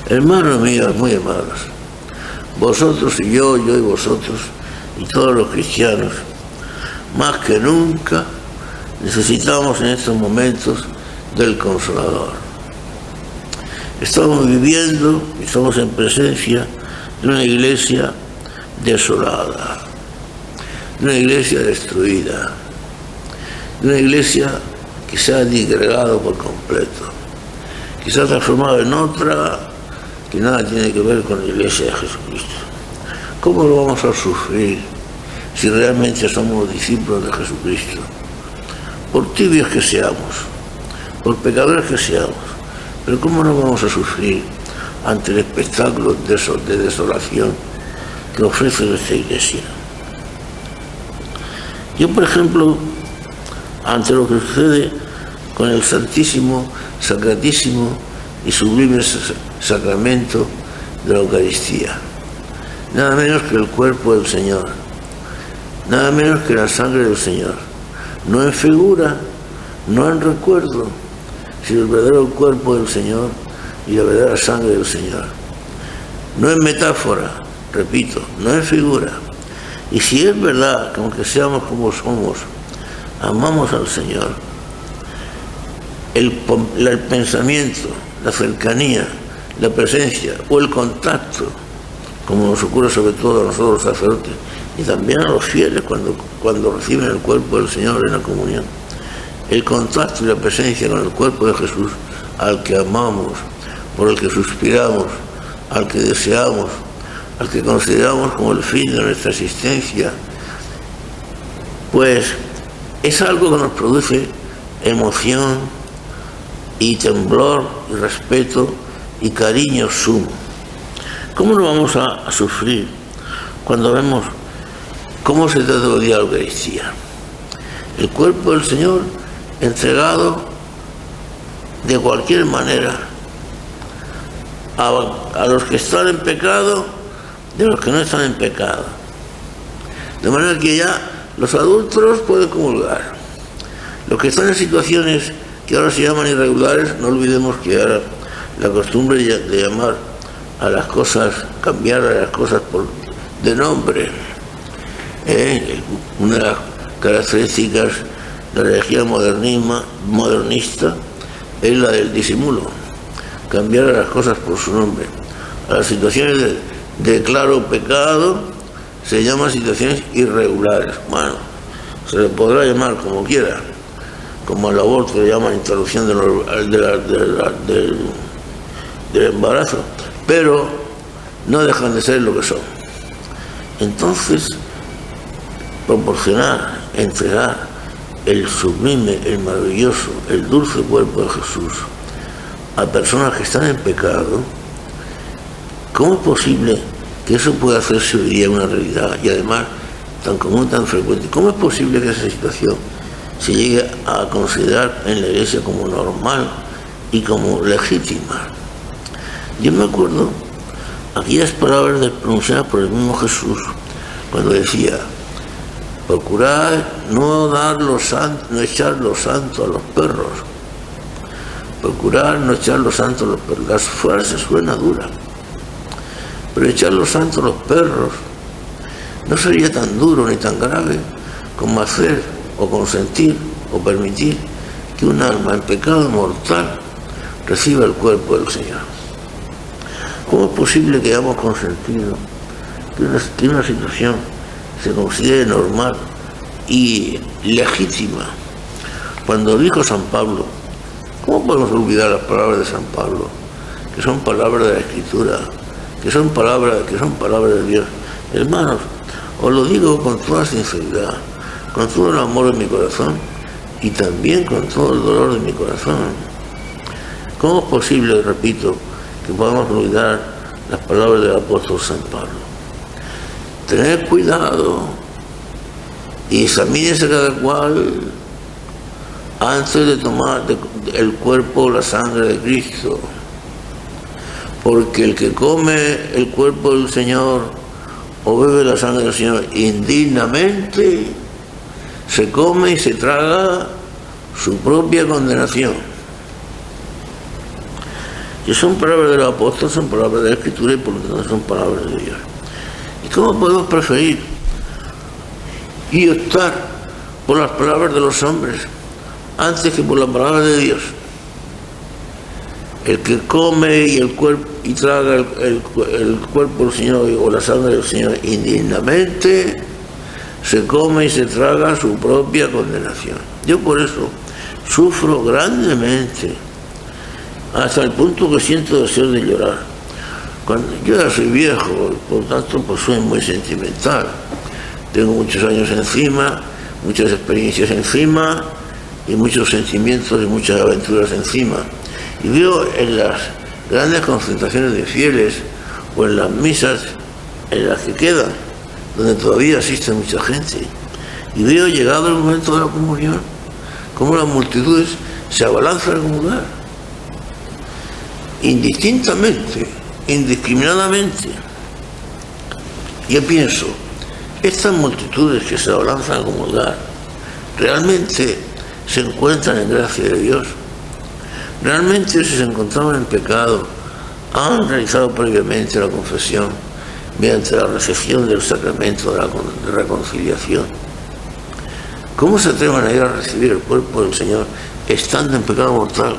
Hermanos míos, muy amados, vosotros y yo y vosotros y todos los cristianos, más que nunca necesitamos en estos momentos del Consolador. Estamos viviendo, estamos en presencia de una iglesia desolada, de una iglesia destruida, de una iglesia que se ha disgregado por completo, que se ha transformado en otra que nada tiene que ver con la iglesia de Jesucristo. ¿Cómo lo vamos a sufrir si realmente somos discípulos de Jesucristo? Por tibios que seamos, por pecadores que seamos, pero ¿cómo no vamos a sufrir ante el espectáculo de desolación que ofrece nuestra iglesia? Yo, por ejemplo, ante lo que sucede con el santísimo, sacratísimo y sublime sacramento de la Eucaristía, nada menos que el cuerpo del Señor, nada menos que la sangre del Señor, no en figura, no en recuerdo, sino el verdadero cuerpo del Señor y la verdadera sangre del Señor, no en metáfora, repito, no en figura. Y si es verdad que aunque seamos como somos, amamos al Señor, el pensamiento, la cercanía, la presencia o el contacto, como nos ocurre sobre todo a nosotros los sacerdotes y también a los fieles cuando reciben el cuerpo del Señor en la comunión, el contacto y la presencia con el cuerpo de Jesús, al que amamos, por el que suspiramos, al que deseamos, al que consideramos como el fin de nuestra existencia, pues es algo que nos produce emoción y temblor y respeto y cariño sumo. ¿Cómo no vamos a sufrir cuando vemos cómo se trata hoy día la Eucaristía? El cuerpo del Señor entregado de cualquier manera a los que están en pecado, de los que no están en pecado. De manera que ya los adúlteros pueden comulgar. Los que están en situaciones que ahora se llaman irregulares, no olvidemos que ahora la costumbre de llamar a las cosas, cambiar a las cosas de nombre. Una de las características de la herejía modernista es la del disimulo, cambiar a las cosas por su nombre. A las situaciones de claro pecado se llaman situaciones irregulares. Bueno, se le podrá llamar como quiera, como al aborto le llaman interrupción del embarazo, pero no dejan de ser lo que son. Entonces, proporcionar, entregar el sublime, el maravilloso, el dulce cuerpo de Jesús a personas que están en pecado, ¿cómo es posible que eso pueda hacerse hoy día una realidad y además tan común, tan frecuente? ¿Cómo es posible que esa situación se llegue a considerar en la Iglesia como normal y como legítima? Yo me acuerdo aquellas palabras pronunciadas por el mismo Jesús cuando decía: procurad no echar lo santo a los perros. Procurad no echar lo santo a los perros. Las frases suenan duras, pero echar lo santo a los perros no sería tan duro ni tan grave como hacer o consentir o permitir que un alma en pecado mortal reciba el cuerpo del Señor. ¿Cómo es posible que hayamos consentido que una situación se considere normal y legítima? Cuando dijo San Pablo, ¿cómo podemos olvidar las palabras de San Pablo, que son palabras de la Escritura, que son palabras de Dios? Hermanos, os lo digo con toda sinceridad, con todo el amor de mi corazón y también con todo el dolor de mi corazón. ¿Cómo es posible, repito, que podamos olvidar las palabras del apóstol San Pablo? Tened cuidado y examínese cada cual antes de tomar el cuerpo o la sangre de Cristo, porque el que come el cuerpo del Señor o bebe la sangre del Señor indignamente se come y se traga su propia condenación. Si son palabras de los apóstoles, son palabras de la Escritura y por lo tanto son palabras de Dios. ¿Y cómo podemos preferir y optar por las palabras de los hombres antes que por las palabras de Dios? El que come y el cuerpo y traga el cuerpo del Señor o la sangre del Señor indignamente, se come y se traga su propia condenación. Yo por eso sufro grandemente, hasta el punto que siento deseo de llorar. Cuando yo ya soy viejo, por tanto pues soy muy sentimental. Tengo muchos años encima, muchas experiencias encima y muchos sentimientos y muchas aventuras encima. Y veo en las grandes concentraciones de fieles o en las misas en las que quedan, donde todavía asiste mucha gente, y veo llegado el momento de la comunión, cómo las multitudes se abalanzan a comulgar, indistintamente, indiscriminadamente. Yo pienso, estas multitudes que se abalanzan a comulgar, ¿realmente se encuentran en gracia de Dios? ¿Realmente si se encontraban en pecado, han realizado previamente la confesión mediante la recepción del sacramento de la reconciliación? ¿Cómo se atrevan a ir a recibir el cuerpo del Señor estando en pecado mortal,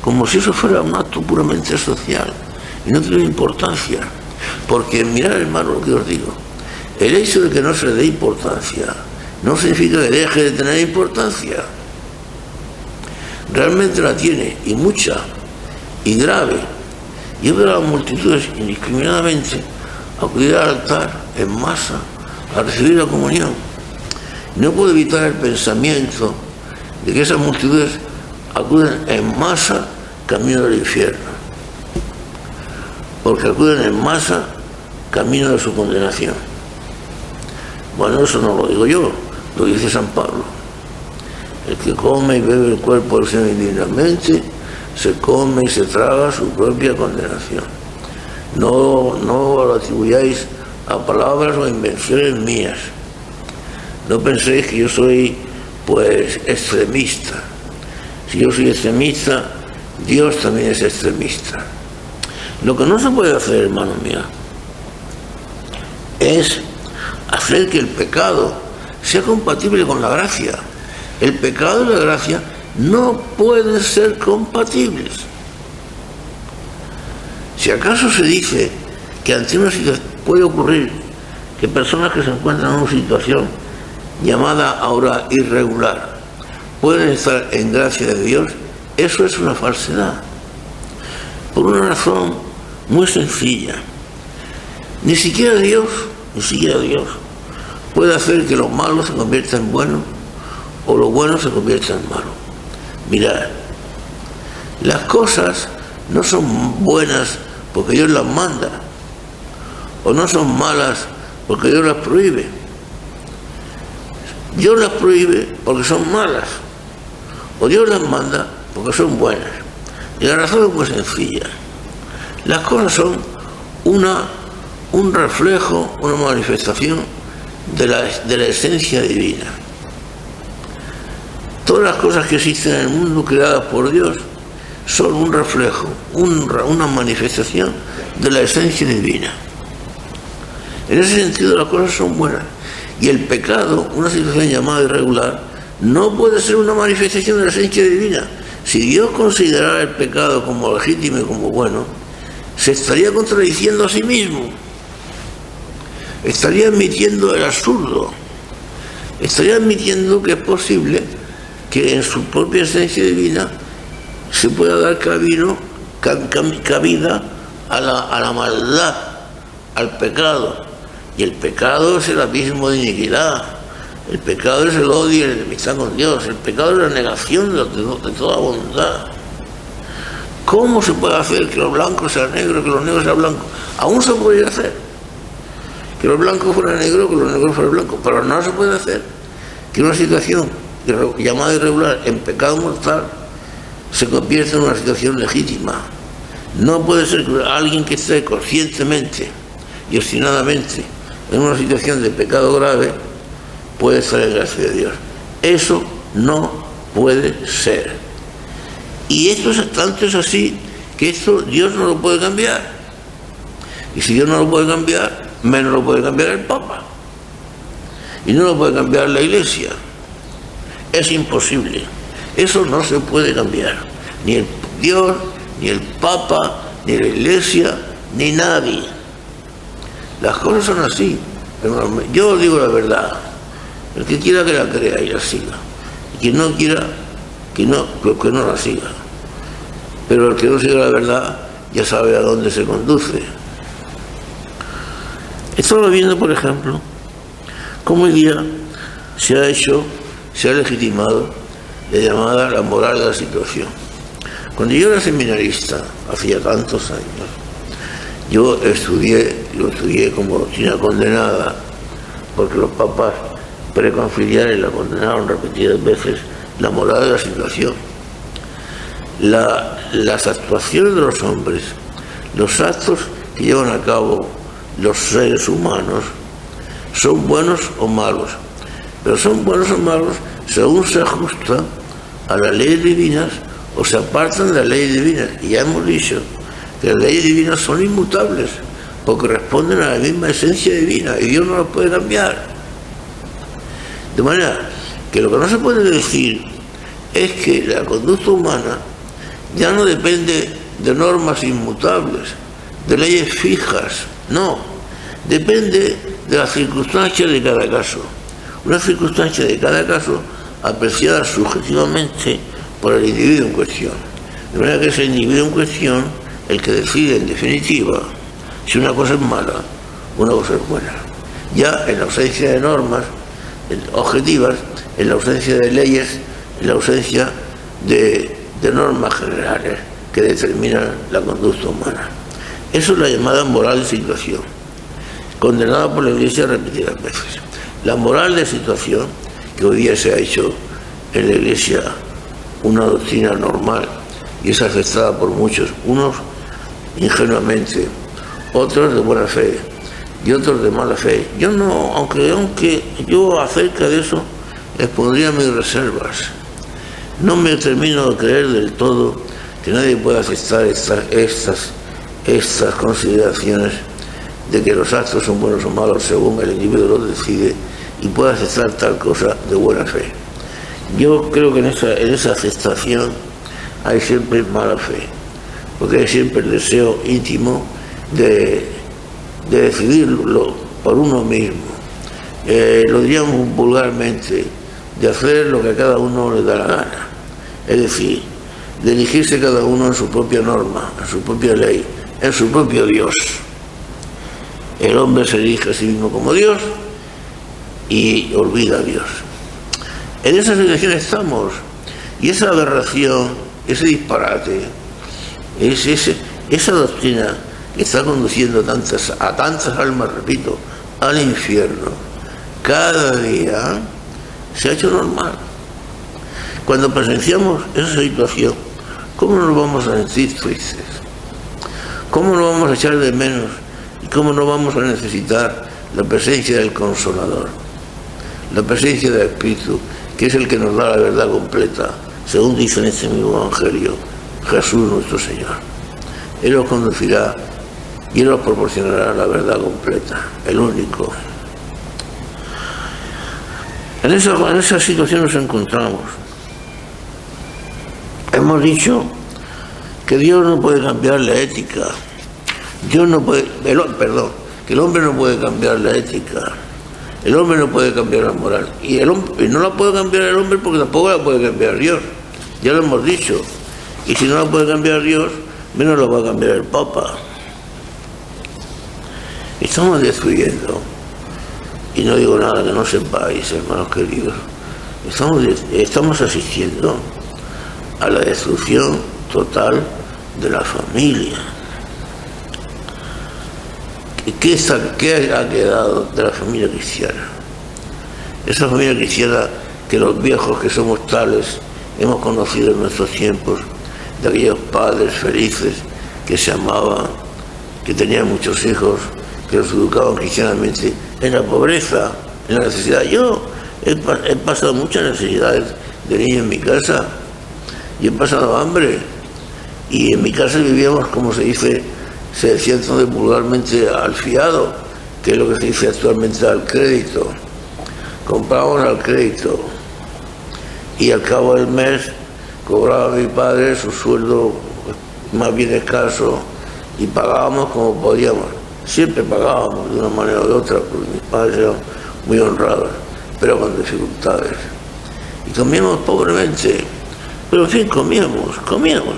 como si eso fuera un acto puramente social y no tiene importancia? Porque mirad, hermano, lo que os digo, el hecho de que no se le dé importancia no significa que deje de tener importancia. Realmente la tiene, y mucha, y grave. Yo veo a las multitudes indiscriminadamente acudir al altar en masa a recibir la comunión. No puedo evitar el pensamiento de que esas multitudes acuden en masa camino del infierno, porque acuden en masa camino de su condenación. Bueno, eso no lo digo yo, lo dice San Pablo. El que come y bebe el cuerpo del Señor indignamente, se come y se traga su propia condenación. No lo atribuyáis a palabras o a invenciones mías. No penséis que yo soy, pues, extremista. Si yo soy extremista, Dios también es extremista. Lo que no se puede hacer, hermano mío, es hacer que el pecado sea compatible con la gracia. El pecado y la gracia no pueden ser compatibles. Si acaso se dice que ante una situación puede ocurrir que personas que se encuentran en una situación llamada ahora irregular pueden estar en gracia de Dios, eso es una falsedad. Por una razón muy sencilla. Ni siquiera Dios puede hacer que lo malo se convierta en bueno o lo bueno se convierta en malo. Mirad, las cosas no son buenas porque Dios las manda, o no son malas porque Dios las prohíbe. Dios las prohíbe porque son malas, o Dios las manda porque son buenas. Y la razón es muy sencilla. Las cosas son un reflejo, una manifestación de la esencia divina. Todas las cosas que existen en el mundo creadas por Dios son un reflejo, una manifestación de la esencia divina. En ese sentido las cosas son buenas. Y el pecado, una situación llamada irregular, no puede ser una manifestación de la esencia divina. Si Dios considerara el pecado como legítimo y como bueno, se estaría contradiciendo a sí mismo. Estaría admitiendo el absurdo. Estaría admitiendo que es posible que en su propia esencia divina se pueda dar cabida a la maldad, al pecado. Y el pecado es el abismo de iniquidad. El pecado es el odio y la enemistad con Dios. El pecado es la negación de toda bondad. ¿Cómo se puede hacer que los blancos sean negros, que los negros sean blancos? Aún se podría hacer. Que los blancos fueran negros, que los negros fueran blancos. Pero no se puede hacer que una situación llamada irregular en pecado mortal se convierta en una situación legítima. No puede ser que alguien que esté conscientemente y obstinadamente en una situación de pecado grave puede estar en gracia de Dios. Eso no puede ser. Y esto tanto es así que esto Dios no lo puede cambiar. Y si Dios no lo puede cambiar, menos lo puede cambiar el Papa. Y no lo puede cambiar la Iglesia. Es imposible. Eso no se puede cambiar. Ni el Dios, ni el Papa, ni la Iglesia, ni nadie. Las cosas son así. Yo digo la verdad. El que quiera que la crea y la siga. Y quien no quiera, que no la siga. Pero el que no siga la verdad ya sabe a dónde se conduce. Estamos viendo, por ejemplo, cómo hoy día se ha legitimado la llamada la moral de la situación. Cuando yo era seminarista, hacía tantos años, yo estudié como doctrina condenada, porque los papas preconciliares la condenaron repetidas veces, la moral de la situación. Las actuaciones de los hombres, los actos que llevan a cabo los seres humanos, son buenos o malos, pero son buenos o malos según se ajusta a las leyes divinas o se apartan de las leyes divinas. Y ya hemos dicho que las leyes divinas son inmutables porque responden a la misma esencia divina y Dios no las puede cambiar. De manera que lo que no se puede decir es que la conducta humana ya no depende de normas inmutables, de leyes fijas, no, depende de las circunstancias de cada caso. Una circunstancia de cada caso apreciada subjetivamente por el individuo en cuestión. De manera que es el individuo en cuestión el que decide en definitiva si una cosa es mala o una cosa es buena. Ya en la ausencia de normas objetivas, en la ausencia de leyes, en la ausencia de normas generales que determinan la conducta humana. Eso es la llamada moral de situación, condenada por la Iglesia repetidas veces. La moral de situación, que hoy día se ha hecho en la Iglesia una doctrina normal y es aceptada por muchos, unos ingenuamente, otros de buena fe y otros de mala fe. Yo no, aunque yo acerca de eso les pondría mis reservas. No me termino de creer del todo que nadie pueda aceptar estas consideraciones de que los actos son buenos o malos según el individuo los decide y pueda aceptar tal cosa de buena fe. Yo creo que en esa aceptación hay siempre mala fe, porque hay siempre el deseo íntimo de decidirlo por uno mismo. Lo diríamos vulgarmente, de hacer lo que a cada uno le da la gana. Es decir, de elegirse cada uno en su propia norma, en su propia ley, en su propio Dios. El hombre se elige a sí mismo como Dios y olvida a Dios. En esa situación estamos, y esa aberración, ese disparate, esa doctrina que está conduciendo a tantas almas, repito, al infierno, cada día se ha hecho normal. Cuando presenciamos esa situación, ¿cómo nos vamos a sentir tristes? ¿Cómo nos vamos a echar de menos? ¿Y cómo no vamos a necesitar la presencia del Consolador? La presencia del Espíritu, que es el que nos da la verdad completa, según dice en este mismo Evangelio Jesús nuestro Señor. Él os conducirá y Él os proporcionará la verdad completa, el único. En esa situación nos encontramos. Hemos dicho que Dios no puede cambiar la ética. Que el hombre no puede cambiar la ética. El hombre no puede cambiar la moral. Y no la puede cambiar el hombre porque tampoco la puede cambiar Dios. Ya lo hemos dicho. Y si no la puede cambiar Dios, menos la va a cambiar el Papa. Estamos destruyendo, y no digo nada que no sepáis, hermanos queridos, estamos asistiendo a la destrucción total de la familia. ¿Qué ha quedado de la familia cristiana? Esa familia cristiana que los viejos que somos tales hemos conocido en nuestros tiempos, de aquellos padres felices que se amaban, que tenían muchos hijos, que los educaban cristianamente en la pobreza, en la necesidad. Yo he pasado muchas necesidades de niño en mi casa y he pasado hambre Y en mi casa vivíamos, como se decía entonces vulgarmente, al fiado, que es lo que se dice actualmente al crédito. Comprábamos al crédito y al cabo del mes cobraba mi padre su sueldo más bien escaso y pagábamos como podíamos. Siempre pagábamos de una manera o de otra, porque mis padres eran muy honrados, pero con dificultades. Y comíamos pobremente, pero en fin, comíamos.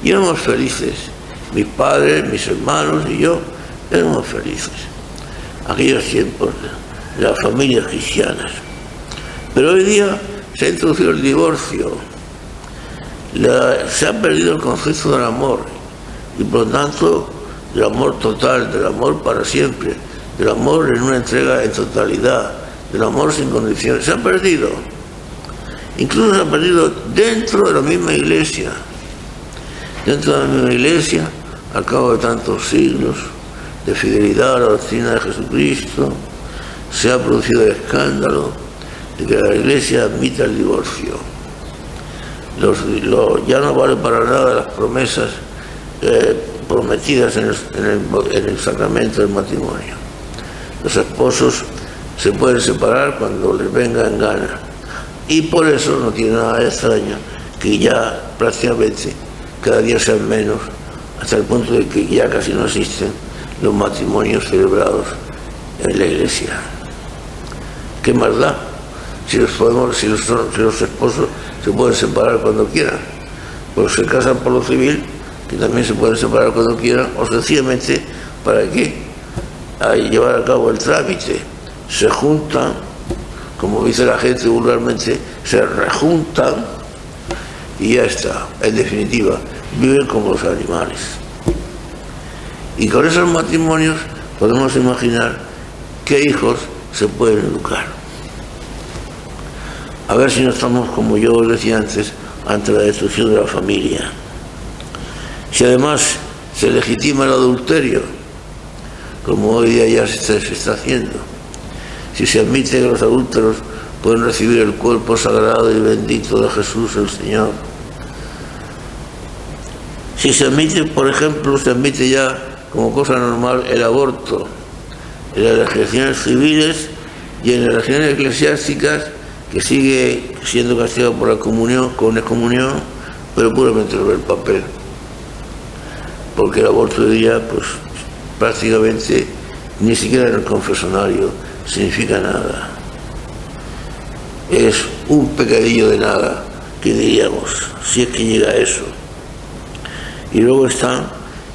Y éramos felices. Mis padres, mis hermanos y yo éramos felices. Aquellos tiempos de las familias cristianas. Pero hoy día se ha introducido el divorcio. Se ha perdido el concepto del amor y por lo tanto del amor total, del amor para siempre, del amor en una entrega en totalidad, del amor sin condiciones. Se ha perdido. Incluso se ha perdido dentro de la misma iglesia. Dentro de la misma iglesia, al cabo de tantos siglos de fidelidad a la doctrina de Jesucristo, se ha producido el escándalo de que la iglesia admita el divorcio. Ya no vale para nada las promesas prometidas en el sacramento del matrimonio. Los esposos se pueden separar cuando les venga en gana. Y por eso no tiene nada de extraño que ya prácticamente cada día sean menos, hasta el punto de que ya casi no existen los matrimonios celebrados en la iglesia. ¿Qué más da? Si los esposos se pueden separar cuando quieran, pues se casan por lo civil, que también se pueden separar cuando quieran, o sencillamente, ¿para qué? A llevar a cabo el trámite, se juntan, como dice la gente vulgarmente, se rejuntan y ya está. En definitiva, viven como los animales. Y con esos matrimonios podemos imaginar qué hijos se pueden educar. A ver si no estamos, como yo os decía antes, ante la destrucción de la familia. Si además se legitima el adulterio, como hoy día ya se está haciendo, si se admite que los adúlteros pueden recibir el cuerpo sagrado y bendito de Jesús el Señor, si se admite, por ejemplo, se admite ya como cosa normal el aborto en las legislaciones civiles y en las legislaciones eclesiásticas, que sigue siendo castigado por la comunión, con excomunión, pero puramente sobre el papel. Porque el aborto hoy día, pues prácticamente ni siquiera en el confesionario significa nada. Es un pecadillo de nada, que diríamos, si es que llega a eso. Y luego están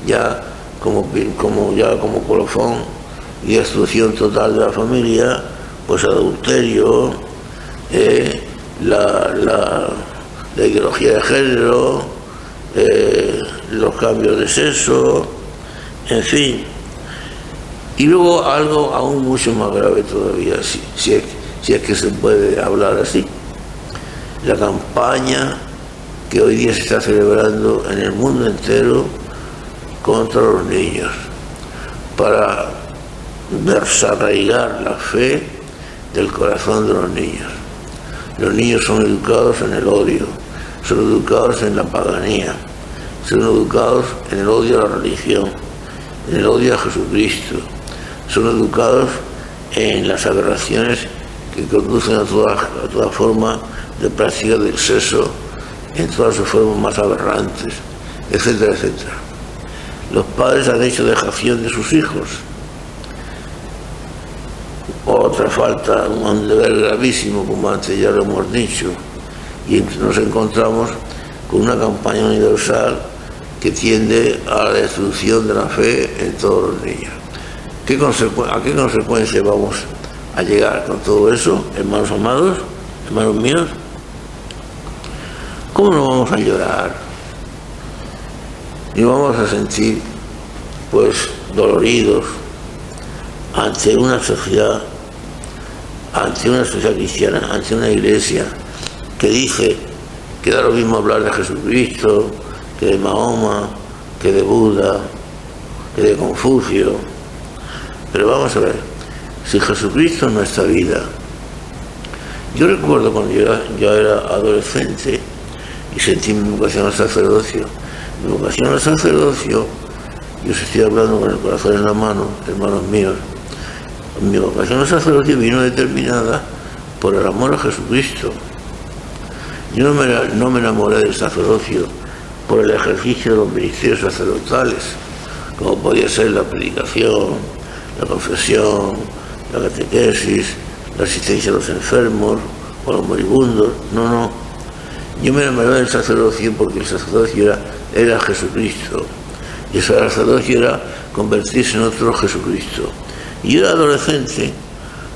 ya como colofón y destrucción total de la familia, pues el adulterio, la ideología de género, los cambios de sexo, en fin. Y luego algo aún mucho más grave todavía, si es que se puede hablar así, la campaña que hoy día se está celebrando en el mundo entero contra los niños, para desarraigar la fe del corazón de los niños. Los niños son educados en el odio, son educados en la paganía, son educados en el odio a la religión, en el odio a Jesucristo, son educados en las aberraciones que conducen a toda forma de práctica del sexo, en todas sus formas más aberrantes, etcétera, etcétera. Los padres han hecho dejación de sus hijos. Otra falta, un deber gravísimo, como antes ya lo hemos dicho, y nos encontramos con una campaña universal que tiende a la destrucción de la fe en todos los niños. ¿A qué consecuencias vamos a llegar con todo eso, hermanos amados, hermanos míos? ¿Cómo no vamos a llorar? Y vamos a sentir, pues, doloridos ante una sociedad cristiana, ante una iglesia que dice que da lo mismo hablar de Jesucristo, que de Mahoma, que de Buda, que de Confucio. Pero vamos a ver, si Jesucristo es nuestra vida. Yo recuerdo cuando yo era adolescente y sentí mi vocación al sacerdocio, Mi vocación al sacerdocio, yo os estoy hablando con el corazón en la mano, hermanos míos, mi vocación al sacerdocio vino determinada por el amor a Jesucristo. Yo no me enamoré del sacerdocio por el ejercicio de los ministerios sacerdotales, como podía ser la predicación, la confesión, la catequesis, la asistencia a los enfermos o a los moribundos. No. Yo me enamoré del sacerdocio porque el sacerdocio era Jesucristo. Y el sacerdocio era convertirse en otro Jesucristo. Y yo era adolescente,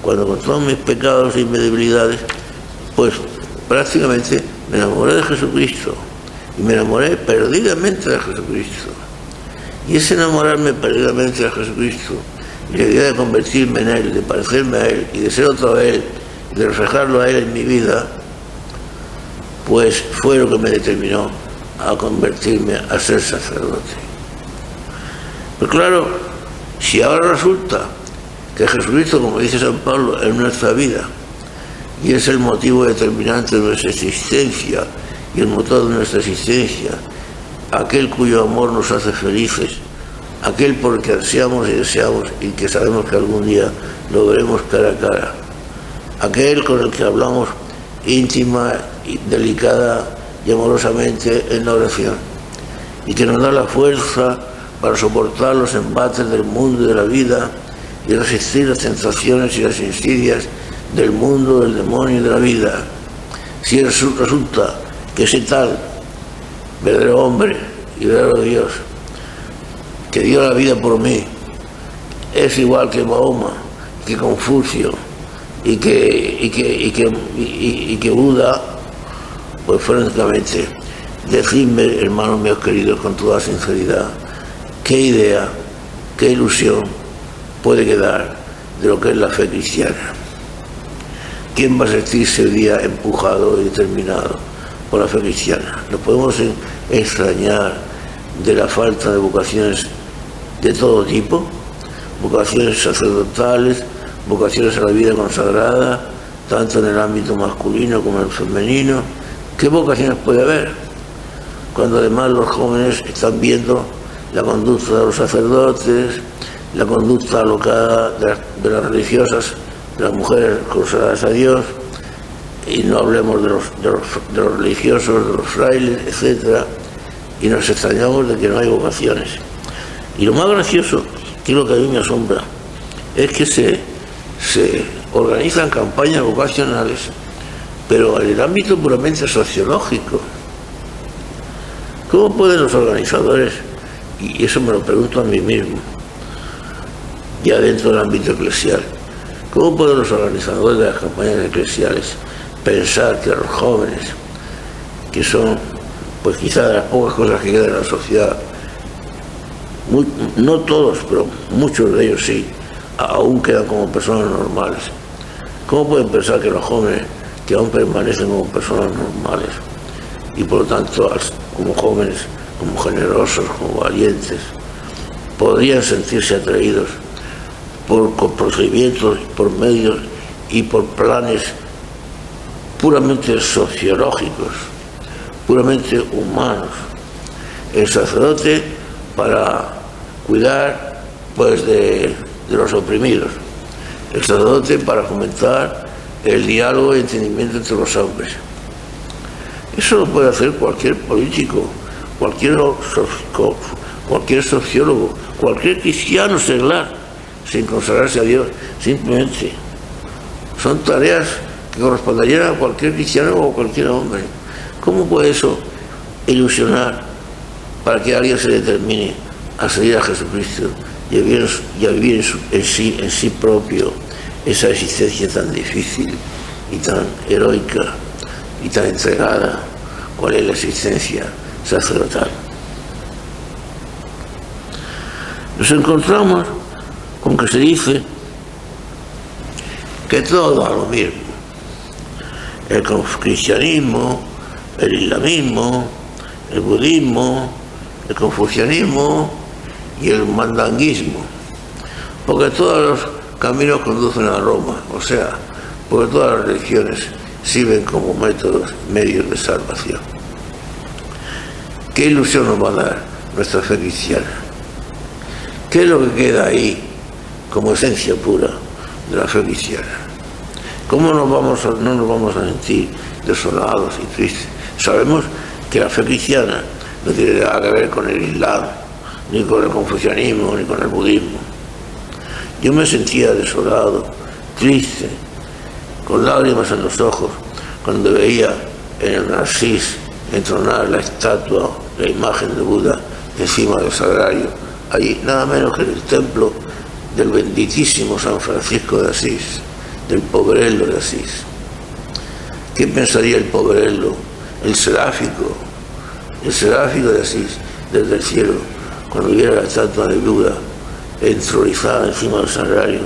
cuando con todos mis pecados y mis debilidades, pues prácticamente me enamoré de Jesucristo. Y me enamoré perdidamente de Jesucristo. Y ese enamorarme perdidamente de Jesucristo, y la idea de convertirme en Él, de parecerme a Él, y de ser otro a Él, y de reflejarlo a Él en mi vida, pues fue lo que me determinó a convertirme a ser sacerdote. Pero claro, si ahora resulta que Jesucristo, como dice San Pablo, es nuestra vida, y es el motivo determinante de nuestra existencia, y el motor de nuestra existencia, aquel cuyo amor nos hace felices, aquel por el que ansiamos y deseamos y que sabemos que algún día lo veremos cara a cara, aquel con el que hablamos íntima, y delicada y amorosamente en la oración, y que nos da la fuerza para soportar los embates del mundo y de la vida y resistir las tentaciones y las insidias del mundo, del demonio y de la vida. Si resulta que ese tal verdadero hombre y verdadero Dios que dio la vida por mí es igual que Mahoma, que Confucio y que Buda, pues francamente, decidme, hermanos míos queridos, con toda sinceridad, qué idea, qué ilusión puede quedar de lo que es la fe cristiana. ¿Quién va a sentirse hoy día empujado y determinado por la fe cristiana? Nos podemos extrañar de la falta de vocaciones de todo tipo, vocaciones sacerdotales, vocaciones a la vida consagrada, tanto en el ámbito masculino como en el femenino. ¿Qué vocaciones puede haber? Cuando además los jóvenes están viendo la conducta de los sacerdotes, la conducta alocada de las religiosas, de las mujeres consagradas a Dios, y no hablemos de los religiosos, de los frailes, etc. Y nos extrañamos de que no hay vocaciones. Y lo más gracioso, que es lo que a mí me asombra, es que se organizan campañas vocacionales, pero en el ámbito puramente sociológico. ¿Cómo pueden los organizadores, y eso me lo pregunto a mí mismo, ya dentro del ámbito eclesial, cómo pueden los organizadores de las campañas eclesiales pensar que los jóvenes, que son pues quizá de las pocas cosas que quedan en la sociedad, no todos, pero muchos de ellos sí, aún quedan como personas normales? ¿Cómo pueden pensar que los jóvenes que aún permanecen como personas normales y por lo tanto como jóvenes, como generosos, como valientes, podrían sentirse atraídos por procedimientos, por medios y por planes puramente sociológicos, puramente humanos? El sacerdote para cuidar pues de los oprimidos, el sacerdote para fomentar el diálogo y entendimiento entre los hombres. Eso lo puede hacer cualquier político, cualquier sociólogo, cualquier cristiano seglar, sin consagrarse a Dios. Simplemente son tareas que corresponderían a cualquier cristiano o a cualquier hombre. ¿Cómo puede eso ilusionar para que alguien se determine a seguir a Jesucristo y a vivir en sí propio esa existencia tan difícil y tan heroica y tan entregada, cuál es la existencia sacerdotal? Nos encontramos con que se dice que todo da lo mismo: el cristianismo, el islamismo, el budismo, el confucianismo y el mandanguismo, porque todos los caminos conducen a Roma, o sea, porque todas las religiones sirven como medios de salvación. ¿Qué ilusión nos va a dar nuestra fe cristiana? ¿Qué es lo que queda ahí como esencia pura de la fe cristiana? ¿Cómo no nos vamos a sentir desolados y tristes? Sabemos que la fe cristiana no tiene nada que ver con el Islam, ni con el confucianismo, ni con el budismo. Yo me sentía desolado, triste, con lágrimas en los ojos, cuando veía en el Narcís entronar la estatua, la imagen de Buda encima del sagrario, allí, nada menos que en el templo del benditísimo San Francisco de Asís, del Poverello de Asís. ¿Qué pensaría el Poverello, el seráfico de Asís, desde el cielo, cuando viera la estatua de Buda entronizada encima del sagrario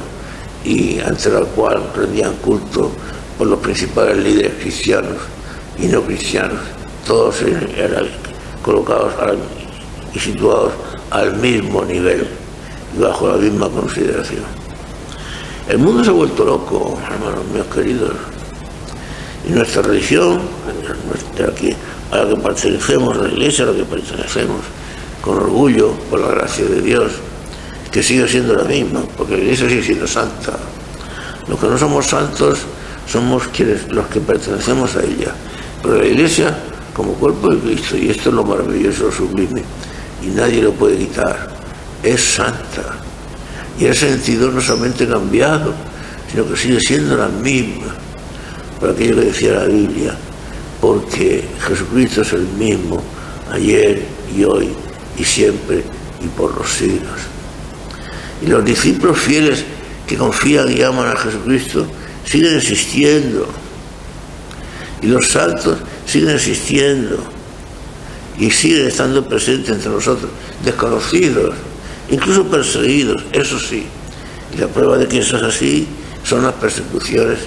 y ante la cual rendían culto por los principales líderes cristianos y no cristianos, todos eran colocados y situados al mismo nivel y bajo la misma consideración? El mundo se ha vuelto loco, hermanos míos queridos, y nuestra religión, a la que pertenecemos, la iglesia a la que pertenecemos con orgullo por la gracia de Dios, que sigue siendo la misma, porque la iglesia sigue siendo santa. Los que no somos santos somos los que pertenecemos a ella, pero la iglesia como cuerpo de Cristo, y esto es lo maravilloso, lo sublime, y nadie lo puede quitar, es santa, y el sentido no solamente cambiado, sino que sigue siendo la misma, por aquello que decía la Biblia, porque Jesucristo es el mismo ayer y hoy y siempre y por los siglos. Y los discípulos fieles que confían y aman a Jesucristo siguen existiendo, y los santos siguen existiendo y siguen estando presentes entre nosotros, desconocidos, incluso perseguidos, eso sí. Y la prueba de que eso es así son las persecuciones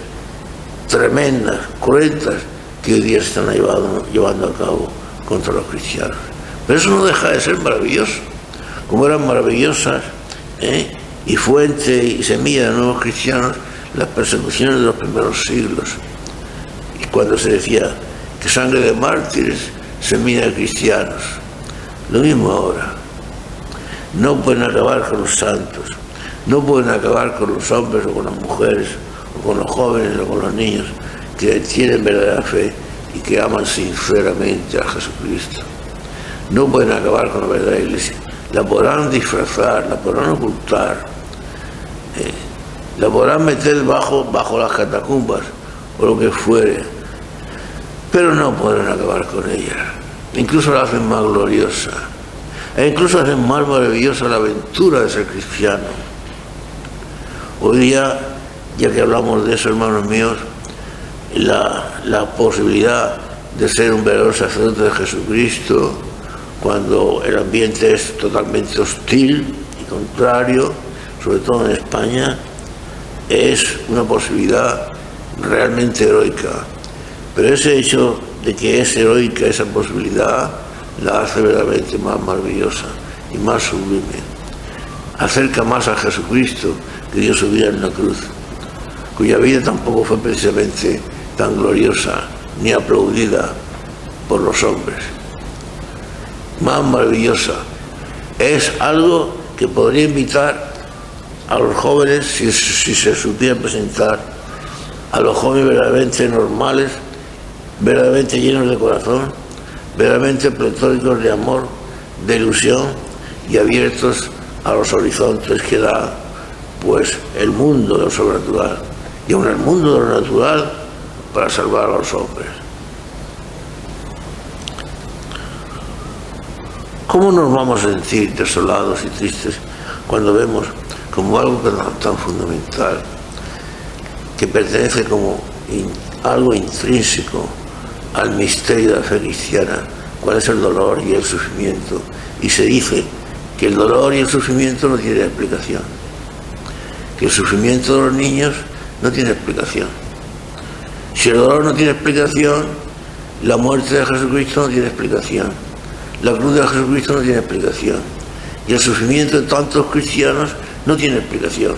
tremendas, cruentas, que hoy día se están llevando a cabo contra los cristianos. Pero eso no deja de ser maravilloso, como eran maravillosas y fuente y semilla de nuevos cristianos las persecuciones de los primeros siglos. Y cuando se decía que sangre de mártires, semilla de cristianos, lo mismo ahora. No pueden acabar con los santos, no pueden acabar con los hombres o con las mujeres, o con los jóvenes o con los niños que tienen verdadera fe y que aman sinceramente a Jesucristo. No pueden acabar con la verdadera iglesia. La podrán disfrazar, la podrán ocultar, la podrán meter bajo las catacumbas o lo que fuere, pero no podrán acabar con ella. Incluso la hacen más gloriosa, e incluso hacen más maravillosa la aventura de ser cristiano. Hoy día, ya que hablamos de eso, hermanos míos, la posibilidad de ser un verdadero sacerdote de Jesucristo, cuando el ambiente es totalmente hostil y contrario, sobre todo en España, es una posibilidad realmente heroica. Pero ese hecho de que es heroica esa posibilidad la hace verdaderamente más maravillosa y más sublime. Acerca más a Jesucristo, que dio su vida en la cruz, cuya vida tampoco fue precisamente tan gloriosa ni aplaudida por los hombres. Más maravillosa. Es algo que podría invitar a los jóvenes, si se supieran presentar, a los jóvenes verdaderamente normales, verdaderamente llenos de corazón, verdaderamente pletóricos de amor, de ilusión y abiertos a los horizontes que da pues el mundo de lo sobrenatural, y aún el mundo de lo natural para salvar a los hombres. ¿Cómo nos vamos a sentir desolados y tristes cuando vemos como algo tan fundamental, que pertenece como algo intrínseco al misterio de la fe cristiana, cuál es el dolor y el sufrimiento? Y se dice que el dolor y el sufrimiento no tienen explicación, que el sufrimiento de los niños no tiene explicación. Si el dolor no tiene explicación, la muerte de Jesucristo no tiene explicación, la cruz de Jesucristo no tiene explicación, y el sufrimiento de tantos cristianos no tiene explicación.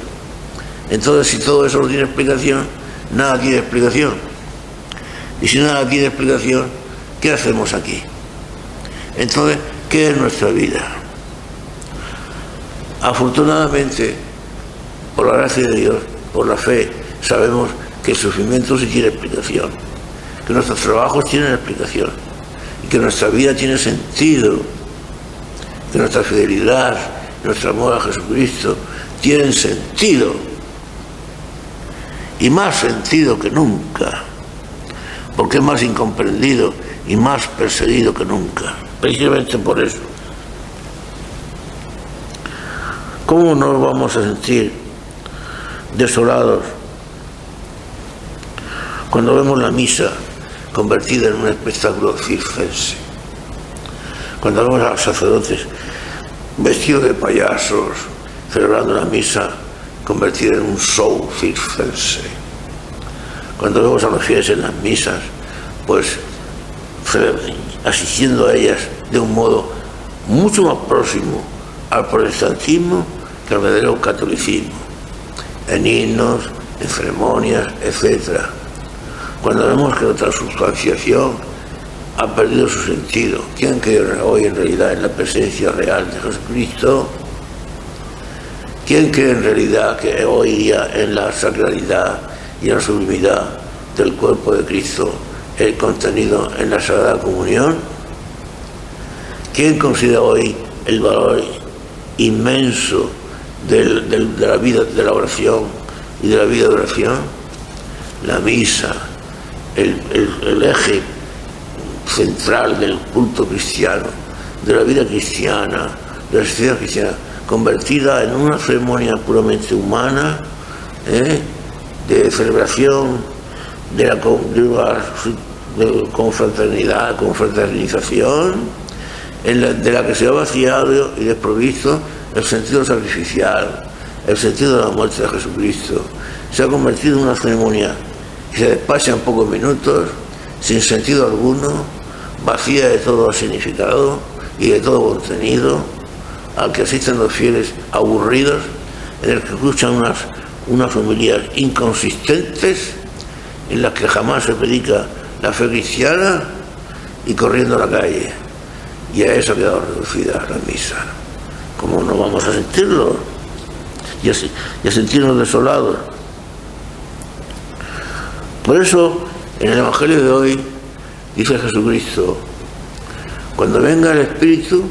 Entonces, si todo eso no tiene explicación, nada tiene explicación. Y si nada tiene explicación, ¿qué hacemos aquí? Entonces, ¿qué es nuestra vida? Afortunadamente, por la gracia de Dios, por la fe, sabemos que el sufrimiento sí tiene explicación, que nuestros trabajos tienen explicación, y que nuestra vida tiene sentido, que nuestra fidelidad, nuestro amor a Jesucristo tienen sentido, y más sentido que nunca, porque es más incomprendido y más perseguido que nunca, precisamente por eso. ¿Cómo nos vamos a sentir desolados cuando vemos la misa convertida en un espectáculo circense? Cuando vemos a los sacerdotes vestidos de payasos celebrando la misa convertida en un show circense. Cuando vemos a los fieles en las misas, pues asistiendo a ellas de un modo mucho más próximo al protestantismo que al verdadero catolicismo, en himnos, en ceremonias, etc. Cuando vemos que la transubstanciación ha perdido su sentido, ¿quién cree hoy en realidad en la presencia real de Jesucristo? ¿Quién cree en realidad que hoy día en la sacralidad y en la sublimidad del cuerpo de Cristo el contenido en la Sagrada Comunión? ¿Quién considera hoy el valor inmenso de la vida de la oración y de la vida de oración? La misa, el eje central del culto cristiano, de la vida cristiana, de la sociedad cristiana, convertida en una ceremonia puramente humana, de celebración de confraternidad, confraternización, de la que se ha vaciado y desprovisto el sentido sacrificial, el sentido de la muerte de Jesucristo. Se ha convertido en una ceremonia que se despacha en pocos minutos, sin sentido alguno, vacía de todo significado y de todo contenido, al que asisten los fieles aburridos, en el que escuchan unas homilías inconsistentes, en las que jamás se predica la fe cristiana, y corriendo a la calle. Y a eso ha quedado reducida la misa. ¿Cómo no vamos a sentirlo? Y a sentirnos desolados. Por eso, en el Evangelio de hoy, dice Jesucristo: cuando venga el Espíritu,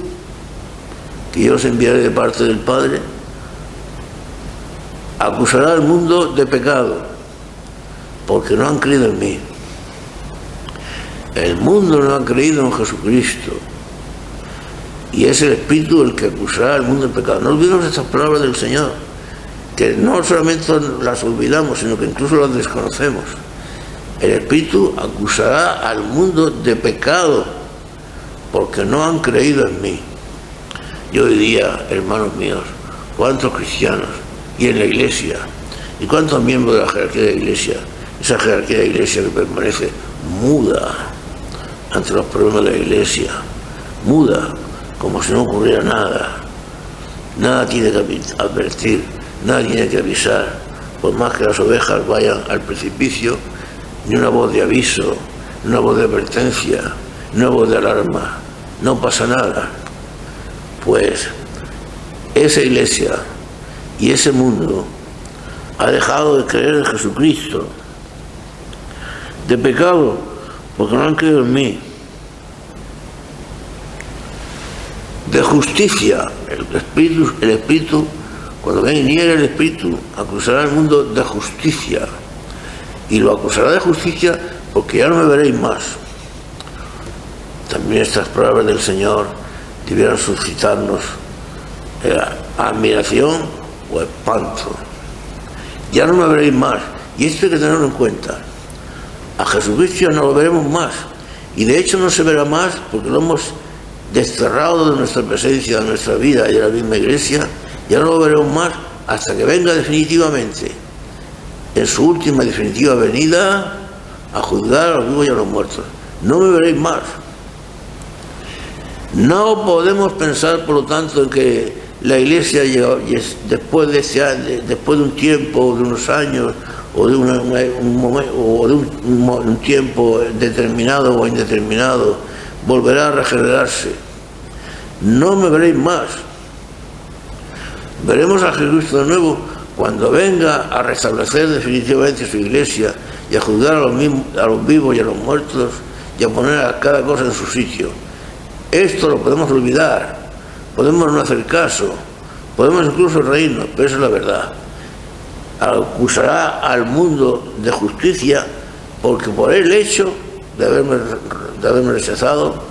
que yo os enviaré de parte del Padre, acusará al mundo de pecado, porque no han creído en mí. El mundo no ha creído en Jesucristo, y es el Espíritu el que acusará al mundo de pecado. No olvidemos estas palabras del Señor, que no solamente las olvidamos, sino que incluso las desconocemos. El Espíritu acusará al mundo de pecado, porque no han creído en mí. Yo diría, hermanos míos, cuántos cristianos, y en la Iglesia, y cuántos miembros de la jerarquía de la Iglesia, esa jerarquía de la Iglesia que permanece muda ante los problemas de la Iglesia, muda, como si no ocurriera nada. Nada tiene que advertir, nada tiene que avisar, por más que las ovejas vayan al precipicio, ni una voz de aviso, ni una voz de advertencia, ni una voz de alarma, no pasa nada. Pues esa Iglesia y ese mundo ha dejado de creer en Jesucristo, de pecado, porque no han creído en mí, de justicia. El Espíritu, cuando venga y niegue el Espíritu, acusará al mundo de justicia, y lo acusará de justicia porque ya no me veréis más. También estas palabras del Señor debieran suscitarnos admiración o espanto. Ya no me veréis más, y esto hay que tenerlo en cuenta. A Jesucristo ya no lo veremos más, y de hecho no se verá más porque lo hemos desterrado de nuestra presencia, de nuestra vida y de la misma Iglesia. Ya no lo veremos más hasta que venga definitivamente, en su última y definitiva venida, a juzgar a los vivos y a los muertos. No me veréis más. No podemos pensar, por lo tanto, en que la Iglesia, después de un tiempo, de unos años, o de un tiempo determinado o indeterminado, volverá a regenerarse. no me veréis más. Veremos a Jesucristo de nuevo cuando venga a restablecer definitivamente su iglesia y a juzgar a los vivos y a los muertos y a poner a cada cosa en su sitio. Esto lo podemos olvidar, podemos no hacer caso, podemos incluso reírnos, pero eso es la verdad. Acusará al mundo de justicia porque por el hecho de haberme rechazado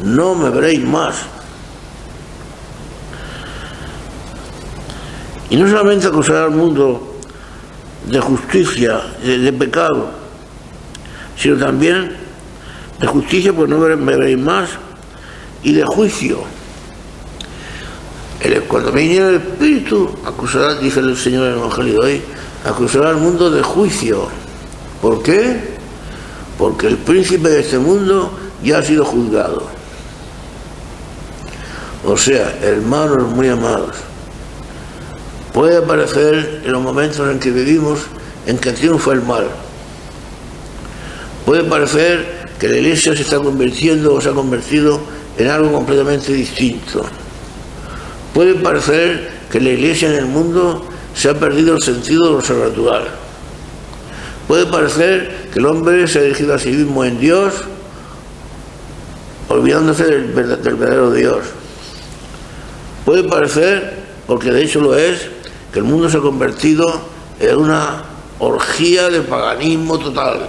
no me veréis más. Y no solamente acusará al mundo de justicia, de pecado, sino también de justicia, pues no me veréis más, y de juicio. Cuando viniera el Espíritu, acusará, dice el Señor en el Evangelio de hoy, acusará al mundo de juicio. ¿Por qué? Porque el príncipe de este mundo ya ha sido juzgado. O sea, hermanos muy amados, puede parecer en los momentos en que vivimos en que triunfa el mal. Puede parecer que la Iglesia se está convirtiendo o se ha convertido en algo completamente distinto. Puede parecer que la Iglesia en el mundo se ha perdido el sentido de lo sobrenatural. Puede parecer que el hombre se ha dirigido a sí mismo en Dios, olvidándose del verdadero Dios. Puede parecer, porque de hecho lo es, que el mundo se ha convertido en una orgía de paganismo total.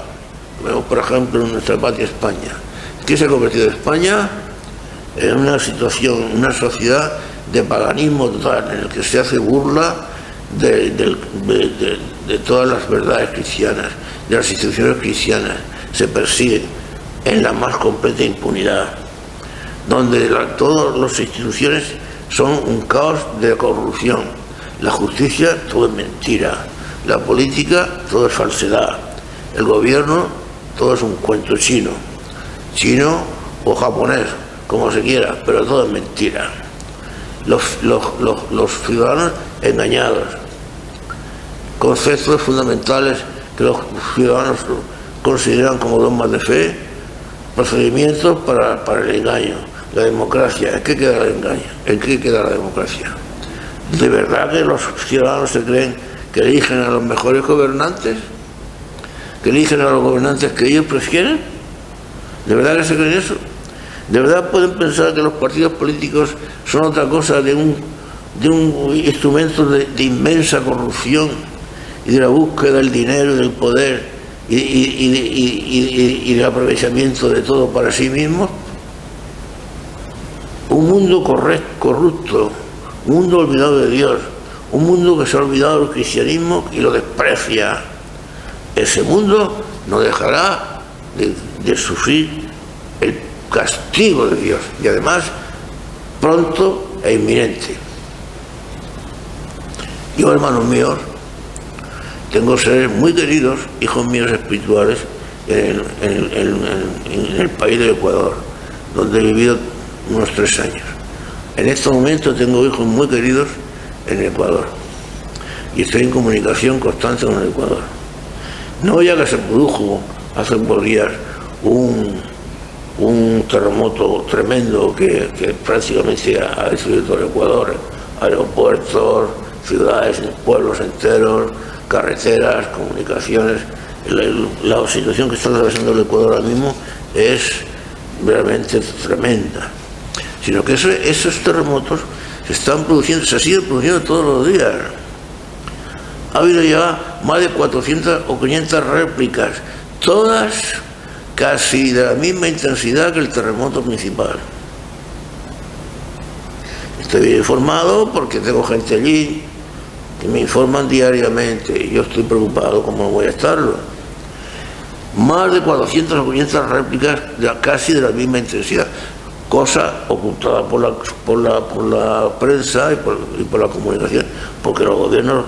Vemos, por ejemplo, en nuestra patria España. ¿Qué se ha convertido España? En una situación, una sociedad de paganismo total, en el que se hace burla de todas las verdades cristianas, de las instituciones cristianas. Se persigue en la más completa impunidad, donde todas las instituciones son un caos de corrupción. La justicia, todo es mentira. La política, todo es falsedad. El gobierno, todo es un cuento chino o japonés, como se quiera, pero todo es mentira. Los ciudadanos engañados. Conceptos fundamentales que los ciudadanos consideran como dogmas de fe, procedimientos para el engaño. La democracia, ¿en qué queda el engaño? ¿En qué queda la democracia? ¿De verdad que los ciudadanos se creen que eligen a los mejores gobernantes? ¿Que eligen a los gobernantes que ellos prefieren? ¿De verdad que se creen eso? ¿De verdad pueden pensar que los partidos políticos son otra cosa de un instrumento de inmensa corrupción y de la búsqueda del dinero, del poder y del aprovechamiento de todo para sí mismos? Un mundo corrupto, un mundo olvidado de Dios, un mundo que se ha olvidado del cristianismo y lo desprecia. Ese mundo no dejará de sufrir el castigo de Dios, y además pronto e inminente. Yo, hermanos míos, tengo seres muy queridos, hijos míos espirituales, en el país del Ecuador, donde he vivido unos 3 años. En estos momentos tengo hijos muy queridos en Ecuador y estoy en comunicación constante con el Ecuador. No ya que se produjo hace unos días un terremoto tremendo que prácticamente ha destruido todo el Ecuador, aeropuertos, ciudades, pueblos enteros, carreteras, comunicaciones. La situación que está atravesando el Ecuador ahora mismo es realmente tremenda. Sino que esos terremotos se siguen produciendo todos los días. Ha habido ya más de 400 o 500 réplicas, todas casi de la misma intensidad que el terremoto principal. Estoy bien informado porque tengo gente allí que me informan diariamente y yo estoy preocupado como no voy a estarlo. Más de 400 o 500 réplicas casi de la misma intensidad, cosa ocultada por la prensa y por la comunicación, porque los gobiernos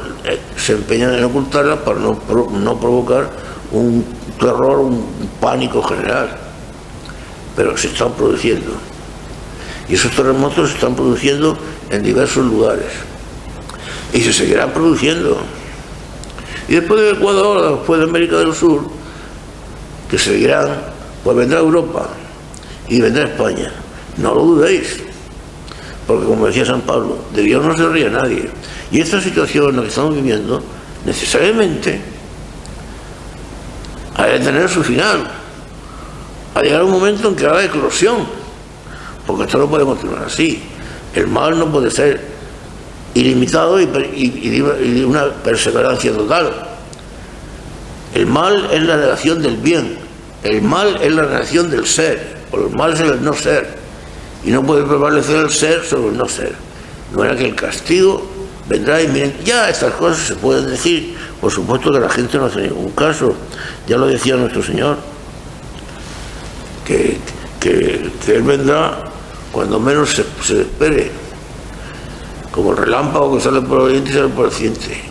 se empeñan en ocultarla para no provocar un terror, un pánico general. Pero se están produciendo. Y esos terremotos se están produciendo en diversos lugares. Y se seguirán produciendo. Y después de Ecuador, después de América del Sur, que seguirán, pues vendrá Europa y vendrá España. No lo dudéis. porque como decía San Pablo, de Dios no se ríe nadie. Y esta situación en la que estamos viviendo, necesariamente, ha de tener su final. Ha de llegar un momento en que haga eclosión, porque esto no puede continuar así. El mal no puede ser ilimitado y una perseverancia total. El mal es la negación del bien, el mal es la negación del ser, porque el mal es el no ser, y no puede prevalecer el ser sobre el no ser. De manera que el castigo vendrá. Y miren, ya estas cosas se pueden decir, por supuesto que la gente no hace ningún caso. Ya lo decía nuestro Señor, que Él vendrá cuando menos se espere, como el relámpago que sale por el oriente y sale por el occidente.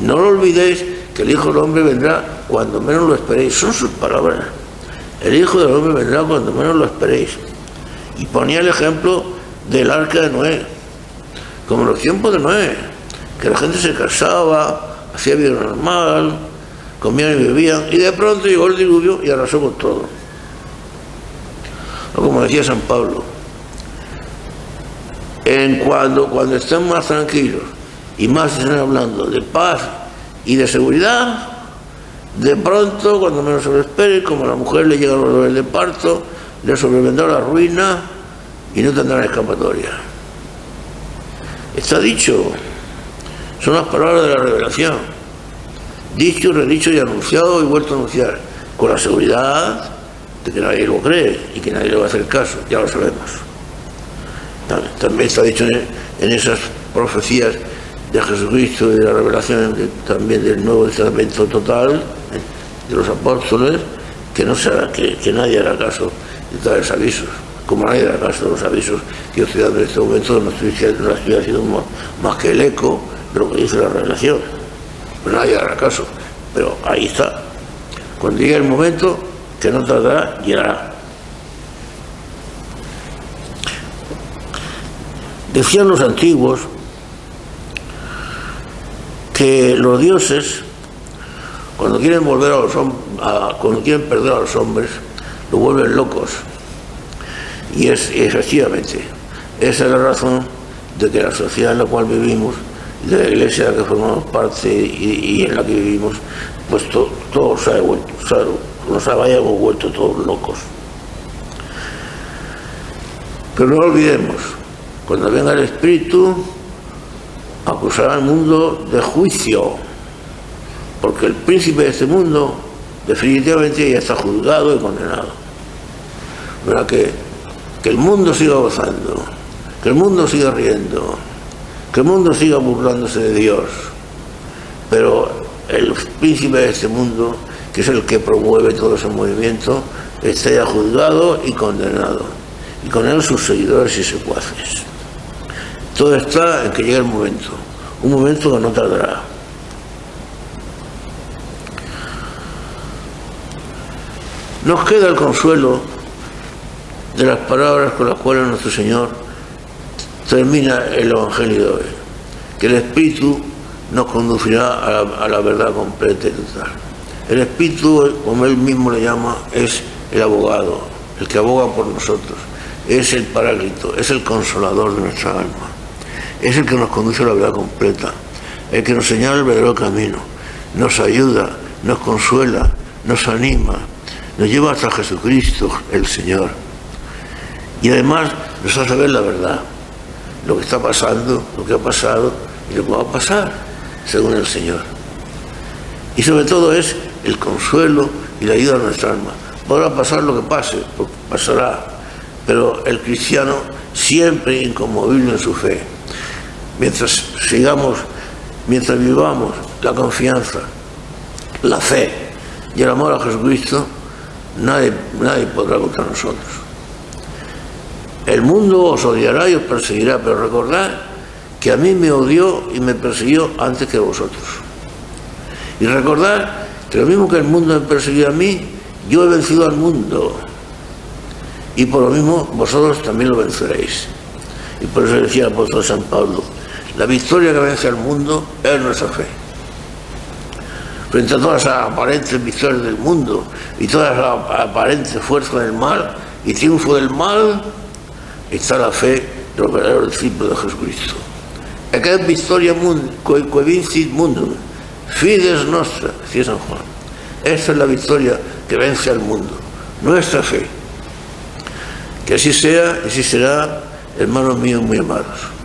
No lo olvidéis, que el Hijo del Hombre vendrá cuando menos lo esperéis. Son sus palabras. El Hijo del Hombre vendrá cuando menos lo esperéis. Y ponía el ejemplo del arca de Noé, como en los tiempos de Noé, que la gente se casaba, hacía vida normal, comían y bebían, y de pronto llegó el diluvio y arrasó con todo. O como decía San Pablo, cuando estén más tranquilos y más estén hablando de paz y de seguridad, de pronto, cuando menos se lo espere, como a la mujer le llega el dolor de parto, le sobrevendrá la ruina y no tendrán escapatoria. Está dicho, son las palabras de la revelación, dicho, redicho y anunciado y vuelto a anunciar, con la seguridad de que nadie lo cree y que nadie le va a hacer caso, ya lo sabemos. También está dicho en esas profecías de Jesucristo y de la revelación también del Nuevo Testamento total, de los apóstoles, que nadie hará caso de tales avisos, como nadie hará caso de los avisos que yo estoy dando en este momento. No estoy haciendo más que el eco de lo que dice la revelación, pero nadie hará caso. Pero ahí está, cuando llegue el momento, que no tardará, llegará. Decían los antiguos que los dioses, cuando quieren cuando quieren perder a los hombres, los vuelven locos. Y efectivamente, esa es la razón de que la sociedad en la cual vivimos, de la iglesia en la que formamos parte y en la que vivimos, pues todo se ha vuelto, nos hayamos vuelto todos locos. Pero no olvidemos, cuando venga el Espíritu, acusará al mundo de juicio, porque el príncipe de este mundo definitivamente ya está juzgado y condenado. ¿Verdad? Que el mundo siga gozando, que el mundo siga riendo, que el mundo siga burlándose de Dios, pero el príncipe de este mundo, que es el que promueve todo ese movimiento, está ya juzgado y condenado, y con él sus seguidores y secuaces. Todo está en que llegue el momento, un momento que no tardará. Nos queda el consuelo de las palabras con las cuales nuestro Señor termina el Evangelio de hoy, que el Espíritu nos conducirá a la verdad completa y total. El Espíritu, como Él mismo le llama, es el abogado, el que aboga por nosotros, es el paráclito, es el consolador de nuestra alma, es el que nos conduce a la verdad completa, el que nos señala el verdadero camino, nos ayuda, nos consuela, nos anima, nos lleva hasta Jesucristo, el Señor. Y además nos hace ver la verdad, lo que está pasando, lo que ha pasado y lo que va a pasar, según el Señor. Y sobre todo es el consuelo y la ayuda a nuestra alma. Podrá pasar lo que pase, porque pasará, pero el cristiano siempre inconmovible en su fe. Mientras vivamos la confianza, la fe y el amor a Jesucristo, nadie podrá contra nosotros. El mundo os odiará y os perseguirá, pero recordad que a mí me odió y me persiguió antes que a vosotros. Y recordad que lo mismo que el mundo me persiguió a mí, yo he vencido al mundo. Y por lo mismo vosotros también lo venceréis. Y por eso decía el apóstol San Pablo, la victoria que vence al mundo es nuestra fe. Frente a todas las aparentes victorias del mundo y todas las aparentes fuerzas del mal y triunfo del mal, está la fe de los verdaderos discípulos de Jesucristo. Aquest victoria coevincit mundum, fides nostra, decía San Juan. Esa es la victoria que vence al mundo, nuestra fe. Que así sea y así será, hermanos míos muy amados.